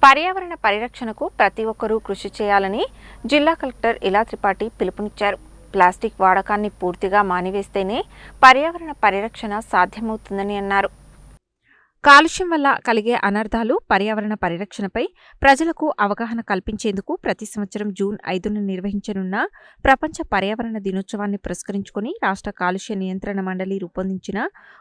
పర్యావరణ పరిరక్షణకు ప్రతి ఒక్కరూ కృషి చేయాలని జిల్లా కలెక్టర్ ఇలా త్రిపాఠి పిలుపునిచ్చారు. ప్లాస్టిక్ వాడకాన్ని పూర్తిగా మానివేస్తేనే పర్యావరణ పరిరక్షణ సాధ్యమవుతుందని అన్నారు. కాలుష్యం వల్ల కలిగే అనర్థాలు, పర్యావరణ పరిరక్షణపై ప్రజలకు అవగాహన కల్పించేందుకు ప్రతి సంవత్సరం జూన్ 5న నిర్వహించనున్న ప్రపంచ పర్యావరణ దినోత్సవాన్ని పురస్కరించుకుని రాష్ట్ర కాలుష్య నియంత్రణ మండలి రూపొందించిన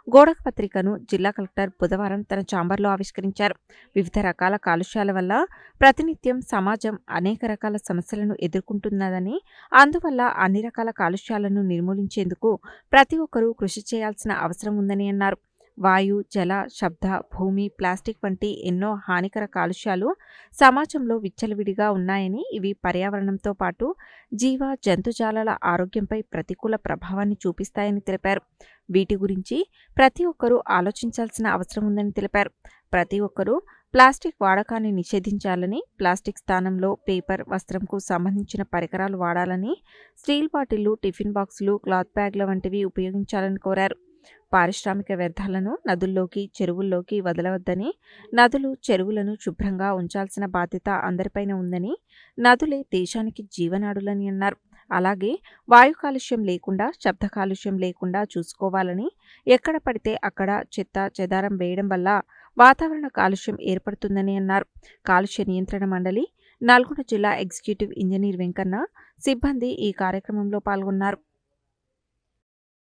గోడక పత్రికను జిల్లా కలెక్టర్ బుధవారం తన ఛాంబర్లో ఆవిష్కరించారు. వివిధ రకాల కాలుష్యాల వల్ల ప్రతినిత్యం సమాజం అనేక రకాల సమస్యలను ఎదుర్కొంటున్నదని, అందువల్ల అన్ని రకాల కాలుష్యాలను నిర్మూలించేందుకు ప్రతి ఒక్కరూ కృషి చేయాల్సిన అవసరం ఉందని అన్నారు. వాయు, జల, శబ్ద, భూమి, ప్లాస్టిక్ వంటి ఎన్నో హానికర కాలుష్యాలు సమాజంలో విచ్చలవిడిగా ఉన్నాయని, ఇవి పర్యావరణంతో పాటు జీవ జంతుజాలాల ఆరోగ్యంపై ప్రతికూల ప్రభావాన్ని చూపిస్తాయని తెలిపారు. వీటి గురించి ప్రతి ఒక్కరూ ఆలోచించాల్సిన అవసరం ఉందని తెలిపారు. ప్రతి ఒక్కరూ ప్లాస్టిక్ వాడకాన్ని నిషేధించాలని, ప్లాస్టిక్ స్థానంలో పేపర్, వస్త్రంకు సంబంధించిన పరికరాలు వాడాలని, స్టీల్ బాటిళ్లు, టిఫిన్ బాక్సులు, క్లాత్ బ్యాగ్ల వంటివి ఉపయోగించాలని కోరారు. పారిశ్రామిక వ్యర్థాలను నదుల్లోకి, చెరువుల్లోకి వదలవద్దని, నదులు, చెరువులను శుభ్రంగా ఉంచాల్సిన బాధ్యత అందరిపైన ఉందని, నదులే దేశానికి జీవనాడులని అన్నారు. అలాగే వాయు కాలుష్యం లేకుండా, శబ్ద కాలుష్యం లేకుండా చూసుకోవాలని, ఎక్కడ పడితే అక్కడ చెత్త చెదారం వేయడం వల్ల వాతావరణ కాలుష్యం ఏర్పడుతుందని అన్నారు. కాలుష్య నియంత్రణ మండలి నల్గొండ జిల్లా ఎగ్జిక్యూటివ్ ఇంజనీర్ వెంకన్న, సిబ్బంది ఈ కార్యక్రమంలో పాల్గొన్నారు.